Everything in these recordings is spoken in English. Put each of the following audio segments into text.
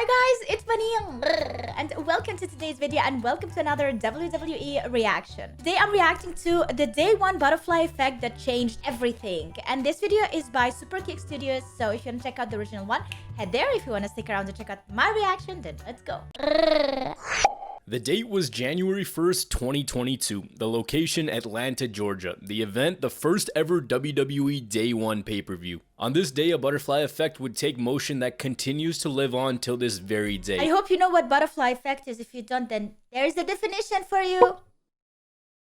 Hi guys, it's Bunny and welcome to today's video and welcome to another WWE reaction. Today I'm reacting to the day one butterfly effect that changed everything. And this video is by Super Kick Studios, so if you want to check out the original one, head there. If you want to stick around to check out my reaction, then let's go. The date was January 1st, 2022. The location, Atlanta, Georgia. The event, the first ever WWE Day 1 pay-per-view. On this day, a butterfly effect would take motion that continues to live on till this very day. I hope you know what butterfly effect is. If you don't, then there's the definition for you.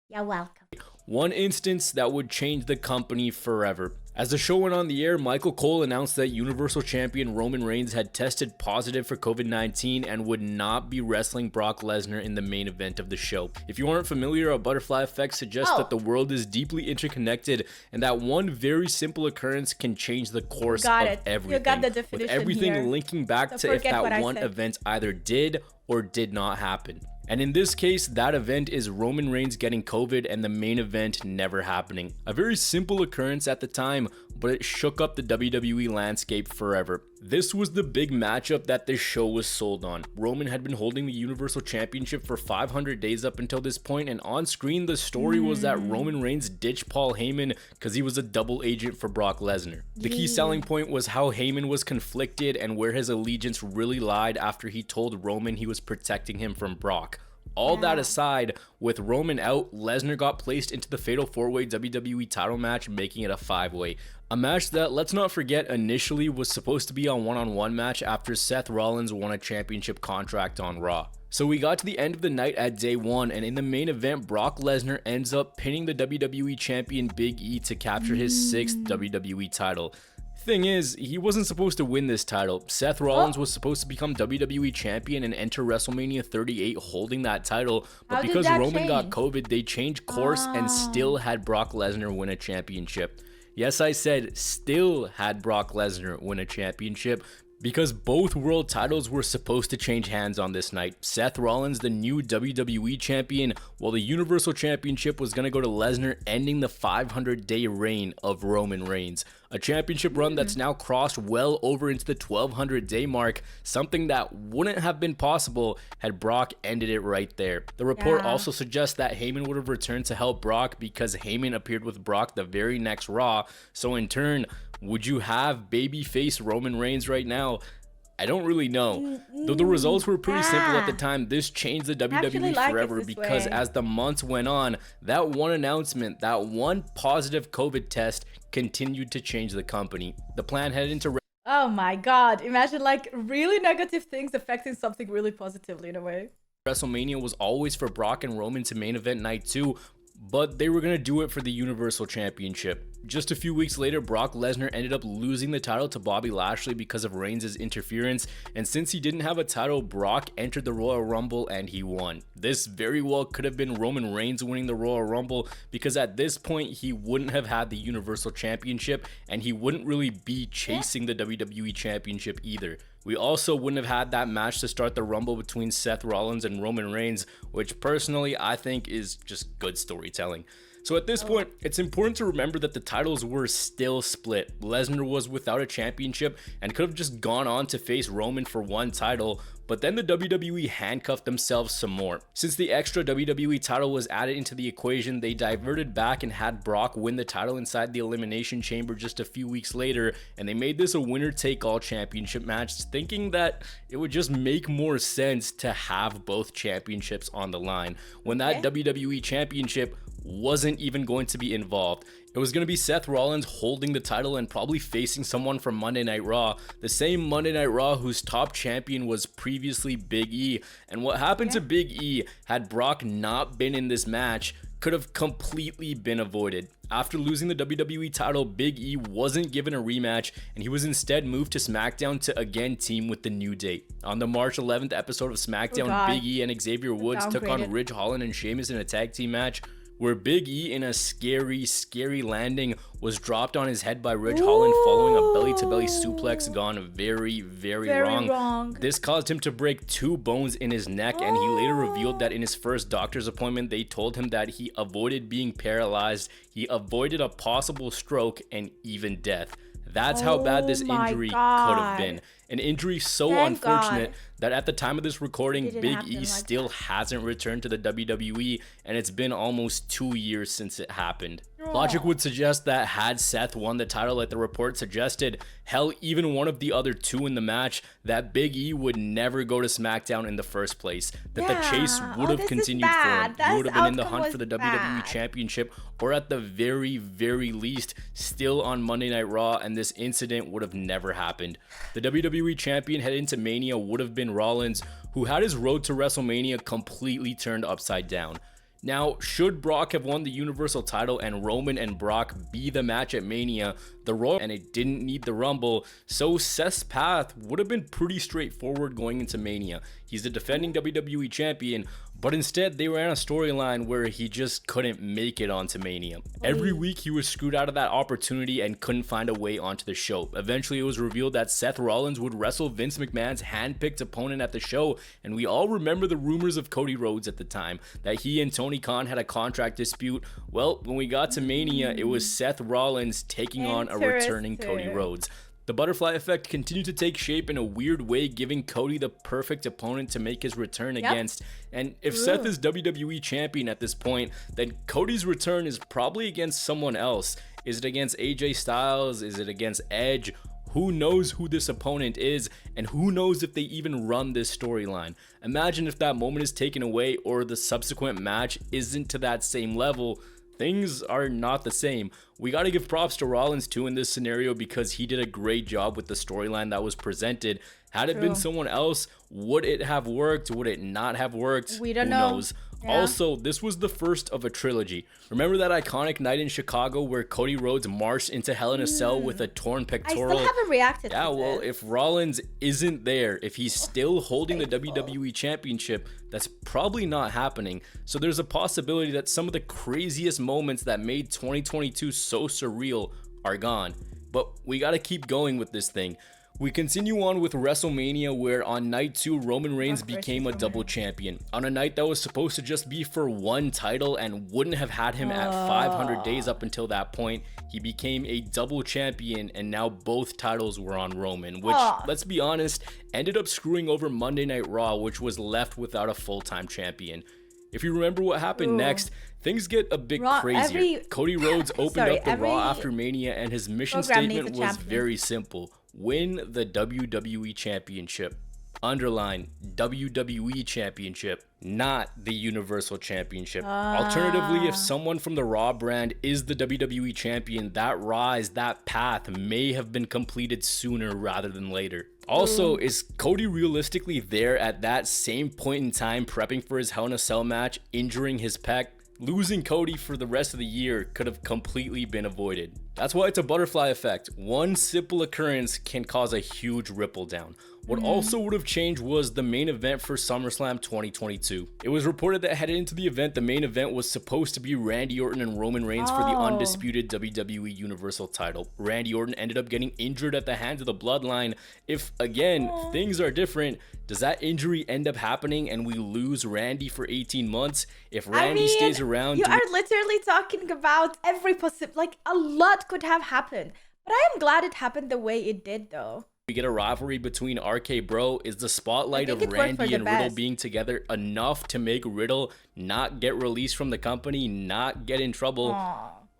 You're welcome. One instance that would change the company forever. As the show went on the air, Michael Cole announced that Universal Champion Roman Reigns had tested positive for COVID-19 and would not be wrestling Brock Lesnar in the main event of the show. If you aren't familiar, a butterfly effect suggests that the world is deeply interconnected and that one very simple occurrence can change the course of everything. You got the definition with everything here. Linking back to if that one event either did or did not happen. And in this case, that event is Roman Reigns getting COVID and the main event never happening. A very simple occurrence at the time, but it shook up the WWE landscape forever. This was the big matchup that this show was sold on. Roman had been holding the Universal Championship for 500 days up until this point, and on screen the story was that Roman Reigns ditched Paul Heyman because he was a double agent for Brock Lesnar. The key selling point was how Heyman was conflicted and where his allegiance really lied after he told Roman he was protecting him from Brock. All that aside, with Roman out, Lesnar got placed into the Fatal 4-Way WWE title match, making it a 5-way. A match that, let's not forget, initially was supposed to be a one-on-one match after Seth Rollins won a championship contract on Raw. So we got to the end of the night at day one, and in the main event, Brock Lesnar ends up pinning the WWE champion Big E to capture his 6th WWE title. Thing is, he wasn't supposed to win this title. Seth Rollins was supposed to become WWE champion and enter WrestleMania 38 holding that title, but because Roman got COVID, they changed course and still had Brock Lesnar win a championship. Yes, I said still had Brock Lesnar win a championship, because both world titles were supposed to change hands on this night. Seth Rollins, the new WWE champion, while the Universal Championship was going to go to Lesnar, ending the 500-day reign of Roman Reigns. A championship run that's now crossed well over into the 1200-day mark, something that wouldn't have been possible had Brock ended it right there. The report also suggests that Heyman would have returned to help Brock because Heyman appeared with Brock the very next Raw, so in turn, would you have babyface Roman Reigns right now? I don't really know. Though the results were pretty simple at the time, this changed the WWE forever because as the months went on, that one announcement, that one positive COVID test continued to change the company. The plan headed into... Oh my god, imagine like really negative things affecting something really positively in a way. WrestleMania was always for Brock and Roman to main event night 2, but they were going to do it for the Universal Championship. Just a few weeks later, Brock Lesnar ended up losing the title to Bobby Lashley because of Reigns' interference, and since he didn't have a title, Brock entered the Royal Rumble and he won. This very well could have been Roman Reigns winning the Royal Rumble because at this point, he wouldn't have had the Universal Championship and he wouldn't really be chasing the WWE Championship either. We also wouldn't have had that match to start the Rumble between Seth Rollins and Roman Reigns, which personally I think is just good storytelling. So at this point, it's important to remember that the titles were still split. Lesnar was without a championship and could have just gone on to face Roman for one title, but then the WWE handcuffed themselves some more. Since the extra WWE title was added into the equation, they diverted back and had Brock win the title inside the Elimination Chamber just a few weeks later, and they made this a winner-take-all championship match, thinking that it would just make more sense to have both championships on the line, when that WWE championship wasn't even going to be involved. It was going to be Seth Rollins holding the title and probably facing someone from Monday Night Raw, the same Monday Night Raw whose top champion was previously Big E. And what happened to Big E had Brock not been in this match could have completely been avoided. After losing the WWE title, Big E wasn't given a rematch and he was instead moved to SmackDown to again team with the New Day. On the March 11th episode of SmackDown, Big E and Xavier Woods took on Ridge Holland and Sheamus in a tag team match, where Big E, in a scary landing, was dropped on his head by Ridge Holland following a belly-to-belly suplex gone very wrong. This caused him to break 2 bones in his neck, and he later revealed that in his first doctor's appointment, they told him that he avoided being paralyzed, he avoided a possible stroke, and even death. That's how bad this injury could have been. An injury so Thank unfortunate God. that at the time of this recording, Didn't Big happen E like still that. hasn't returned to the WWE, and it's been almost 2 years since it happened. Logic would suggest that had Seth won the title like the report suggested, hell, even one of the other two in the match, that Big E would never go to SmackDown in the first place. That the chase would have continued for him. He would have been in the hunt for the WWE Championship, or at the very, very least, still on Monday Night Raw, and this incident would have never happened. The WWE Champion heading into Mania would have been Rollins, who had his road to WrestleMania completely turned upside down. Now, should Brock have won the Universal title and Roman and Brock be the match at Mania, the Royal, and it didn't need the Rumble, so Seth's path would have been pretty straightforward going into Mania. He's the defending WWE champion, but instead they ran a storyline where he just couldn't make it onto Mania. Every week he was screwed out of that opportunity and couldn't find a way onto the show. Eventually it was revealed that Seth Rollins would wrestle Vince McMahon's handpicked opponent at the show, and we all remember the rumors of Cody Rhodes at the time, that he and Tony Khan had a contract dispute. Well, when we got to Mania, it was Seth Rollins taking on a returning Cody Rhodes. The butterfly effect continued to take shape in a weird way, giving Cody the perfect opponent to make his return against. And if Seth is WWE champion at this point, then Cody's return is probably against someone else. Is it against AJ Styles? Is it against Edge? Who knows who this opponent is, and who knows if they even run this storyline. Imagine if that moment is taken away or the subsequent match isn't to that same level. Things are not the same. We got to give props to Rollins too in this scenario, because he did a great job with the storyline that was presented. Had it been someone else, would it have worked? Would it not have worked? We don't Who know. knows? Also, this was the first of a trilogy. Remember that iconic night in Chicago where Cody Rhodes marched into Hell in a Cell with a torn pectoral? I still haven't reacted to well, this. if Rollins isn't there, if he's still holding the WWE Championship, that's probably not happening. So there's a possibility that some of the craziest moments that made 2022 so surreal are gone. But we gotta keep going with this thing. We continue on with WrestleMania, where on night 2, Roman Reigns became a double champion. On a night that was supposed to just be for one title and wouldn't have had him at 500 days up until that point, he became a double champion, and now both titles were on Roman, which, let's be honest, ended up screwing over Monday Night Raw, which was left without a full-time champion. If you remember what happened next, things get a bit crazier. Cody Rhodes opened up the Raw after Mania, and his mission statement was very simple. Win the WWE Championship. Underline WWE Championship, not the Universal Championship. Alternatively, if someone from the Raw brand is the WWE Champion, that rise, that path may have been completed sooner rather than later. Also, is Cody realistically there at that same point in time prepping for his Hell in a Cell match, injuring his pec? Losing Cody for the rest of the year could have completely been avoided. That's why it's a butterfly effect. One simple occurrence can cause a huge ripple down. What also would have changed was the main event for SummerSlam 2022. It was reported that headed into the event, the main event was supposed to be Randy Orton and Roman Reigns for the undisputed WWE Universal title. Randy Orton ended up getting injured at the hands of the Bloodline. If, again, things are different, does that injury end up happening and we lose Randy for 18 months? If Randy stays around... You are literally talking about every possible... Like, a lot could have happened. But I am glad it happened the way it did, though. We get a rivalry between RK Bro. Is the spotlight of Randy and Riddle being together enough to make Riddle not get released from the company, not get in trouble?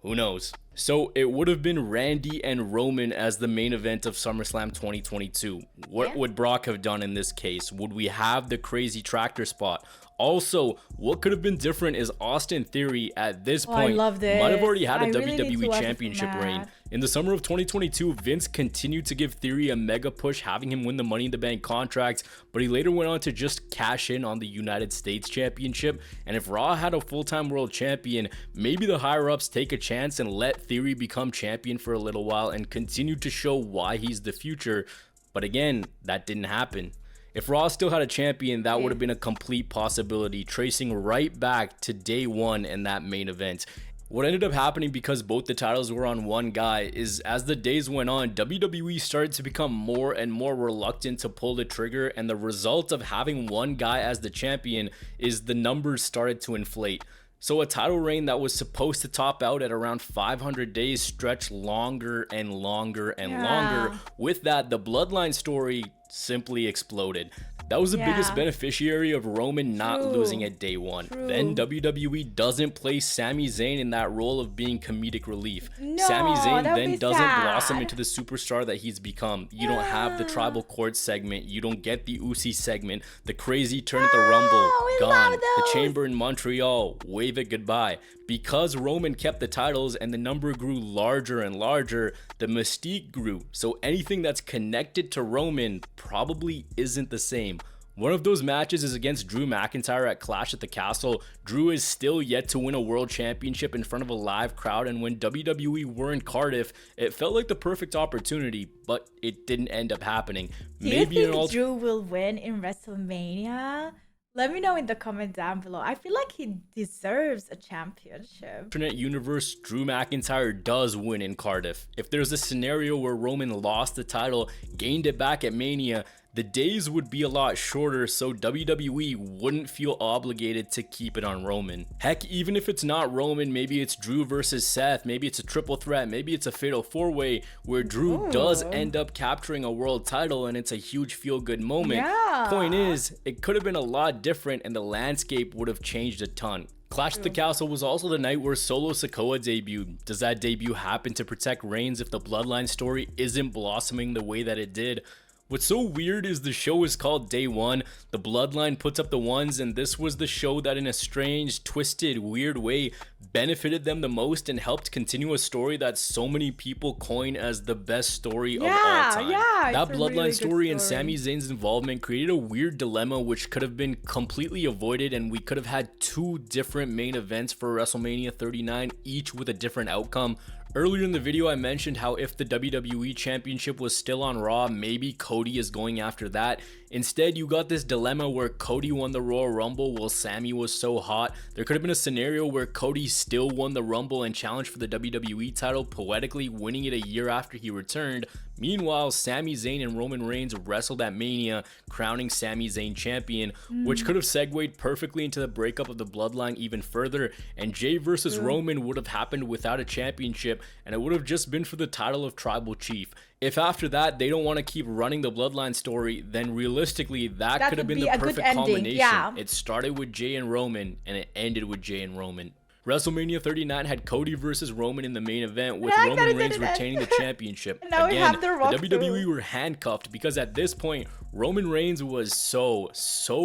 Who knows? So it would have been Randy and Roman as the main event of SummerSlam 2022. What would Brock have done in this case? Would we have the crazy tractor spot? Also, what could have been different is Austin Theory at this point might have already had a WWE Championship reign. In the summer of 2022, Vince continued to give Theory a mega push, having him win the Money in the Bank contract, but he later went on to just cash in on the United States Championship. And if Raw had a full-time world champion, maybe the higher-ups take a chance and let Theory become champion for a little while and continue to show why he's the future. But again, that didn't happen. If Raw still had a champion, that would have been a complete possibility, tracing right back to day one in that main event. What ended up happening, because both the titles were on one guy, is as the days went on, WWE started to become more and more reluctant to pull the trigger, and the result of having one guy as the champion is the numbers started to inflate. So a title reign that was supposed to top out at around 500 days stretched longer and longer and longer. With that, the bloodline story simply exploded. That was the biggest beneficiary of Roman not losing at day one. Then WWE doesn't place Sami Zayn in that role of being comedic relief. Sami Zayn then doesn't blossom into the superstar that he's become. You don't have the tribal court segment. You don't get the Usi segment. The crazy turn at the Rumble, gone. The Chamber in Montreal, wave it goodbye. Because Roman kept the titles and the number grew larger and larger, the mystique grew. So anything that's connected to Roman probably isn't the same. One of those matches is against Drew McIntyre at Clash at the Castle. Drew is still yet to win a world championship in front of a live crowd, and when WWE were in Cardiff, it felt like the perfect opportunity, but it didn't end up happening. Do you think Drew will win in WrestleMania? Let me know in the comment down below. I feel like he deserves a championship. Alternate universe, Drew McIntyre does win in Cardiff. If there's a scenario where Roman lost the title, gained it back at Mania, the days would be a lot shorter, so WWE wouldn't feel obligated to keep it on Roman. Heck, even if it's not Roman, maybe it's Drew versus Seth, maybe it's a triple threat, maybe it's a fatal four-way where Drew does end up capturing a world title and it's a huge feel-good moment. Point is, it could have been a lot different and the landscape would have changed a ton. Clash at the Castle was also the night where Solo Sikoa debuted. Does that debut happen to protect Reigns if the bloodline story isn't blossoming the way that it did? What's so weird is the show is called Day One, the bloodline puts up the ones, and this was the show that in a strange, twisted, weird way benefited them the most and helped continue a story that so many people coin as the best story of all time. That bloodline really story and Sami Zayn's involvement created a weird dilemma which could have been completely avoided, and we could have had two different main events for WrestleMania 39, each with a different outcome. Earlier in the video, I mentioned how if the WWE Championship was still on Raw, maybe Cody is going after that. Instead, you got this dilemma where Cody won the Royal Rumble while Sami was so hot. There could have been a scenario where Cody still won the Rumble and challenged for the WWE title, poetically winning it a year after he returned. Meanwhile, Sami Zayn and Roman Reigns wrestled at Mania, crowning Sami Zayn champion, which could have segued perfectly into the breakup of the bloodline even further, and Jay versus Roman would have happened without a championship, and it would have just been for the title of Tribal Chief. If after that they don't want to keep running the bloodline story, then realistically that could have been the perfect combination. It started with Jay and Roman, and it ended with Jay and Roman. WrestleMania 39 had Cody versus Roman in the main event, with Roman Reigns retaining the championship. Again, the WWE were handcuffed because at this point, Roman Reigns was so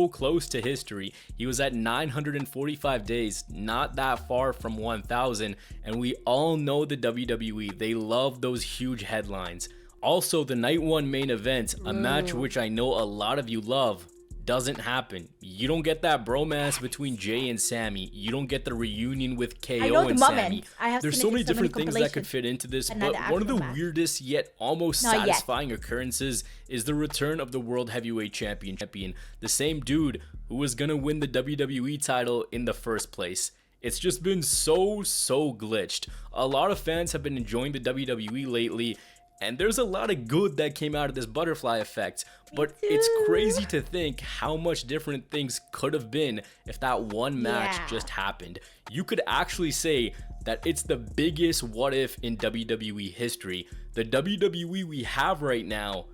close to history. He was at 945 days, not that far from 1,000, and we all know the WWE. They love those huge headlines. Also, the night one main event, a match which I know a lot of you love, doesn't happen. You don't get that bromance between Jay and Sami. You don't get the reunion with KO and Sami. There's so many different things that could fit into this, but one of the weirdest yet almost satisfying occurrences is the return of the World Heavyweight Champion, the same dude who was gonna win the WWE title in the first place. It's just been so glitched. A lot of fans have been enjoying the WWE lately, and there's a lot of good that came out of this butterfly effect, but it's crazy to think how much different things could have been if that one match just happened. You could actually say that it's the biggest what if in WWE history. The WWE we have right now,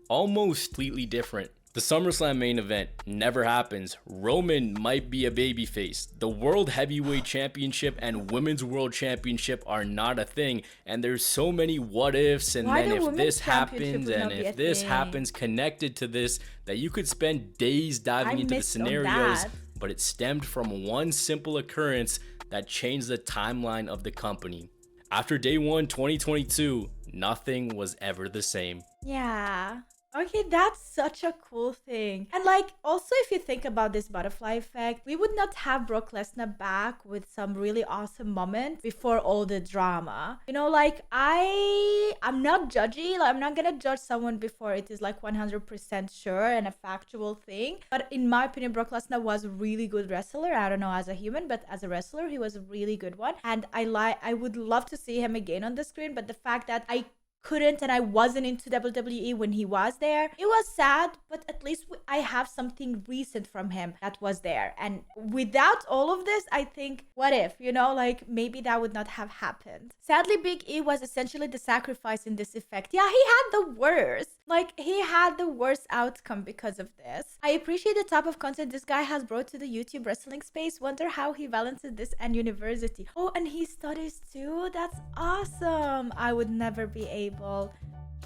almost completely different. The SummerSlam main event never happens. Roman might be a babyface. The World Heavyweight Championship and Women's World Championship are not a thing. And there's so many what ifs, and then if this happens and if this happens connected to this, that you could spend days diving into the scenarios. But it stemmed from one simple occurrence that changed the timeline of the company. After day one, 2022, nothing was ever the same. Yeah. Okay, that's such a cool thing. And like, also if you think about this butterfly effect, we would not have Brock Lesnar back with some really awesome moment before all the drama. You know, like I'm not judgy. Like, I'm not gonna judge someone before it is like 100% sure and a factual thing. But in my opinion, Brock Lesnar was a really good wrestler. I don't know as a human, but as a wrestler, he was a really good one. And I would love to see him again on the screen. But the fact that I couldn't and I wasn't into WWE when he was there. It was sad, but at least I have something recent from him that was there. And without all of this, I think, what if, you know, like maybe that would not have happened. Sadly, Big E was essentially the sacrifice in this effect. Yeah, he had the worst. Like, he had the worst outcome because of this. I appreciate the type of content this guy has brought to the YouTube wrestling space. Wonder how he balances this and university. Oh, and he studies too? That's awesome. I would never be able.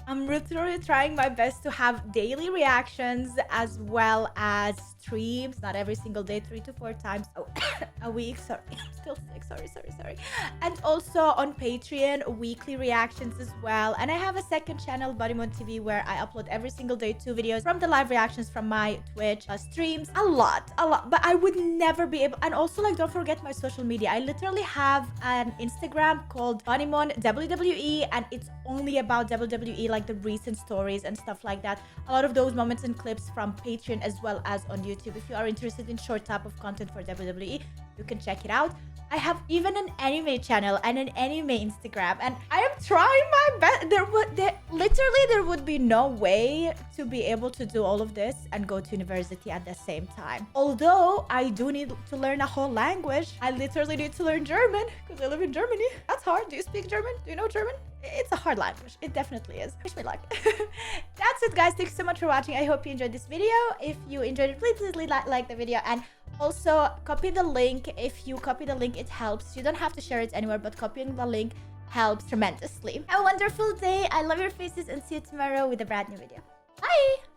I'm literally trying my best to have daily reactions as well as streams, not every single day, 3 to 4 times a week. Sorry, I'm still sick. Sorry. And also on Patreon, weekly reactions as well. And I have a second channel, Bunnymon TV, where I upload every single day 2 videos from the live reactions from my Twitch streams. A lot. But I would never be able. And also, like, don't forget my social media. I literally have an Instagram called Bunnymon WWE, and it's only about WWE, like the recent stories and stuff like that. A lot of those moments and clips from Patreon as well as on YouTube. If you are interested in short type of content for WWE, you can check it out. I have even an anime channel and an anime Instagram, and I am trying my best. There would be no way to be able to do all of this and go to university at the same time. Although I do need to learn a whole language. I literally need to learn German because I live in Germany. That's hard. Do you speak German? Do you know German? It's a hard language. It definitely is. Wish me luck. That's it, guys. Thanks so much for watching. I hope you enjoyed this video. If you enjoyed it, please like the video, and also copy the link. If you copy the link, it helps. You don't have to share it anywhere, but copying the link helps tremendously. Have a wonderful day. I love your faces, and see you tomorrow with a brand new video. Bye!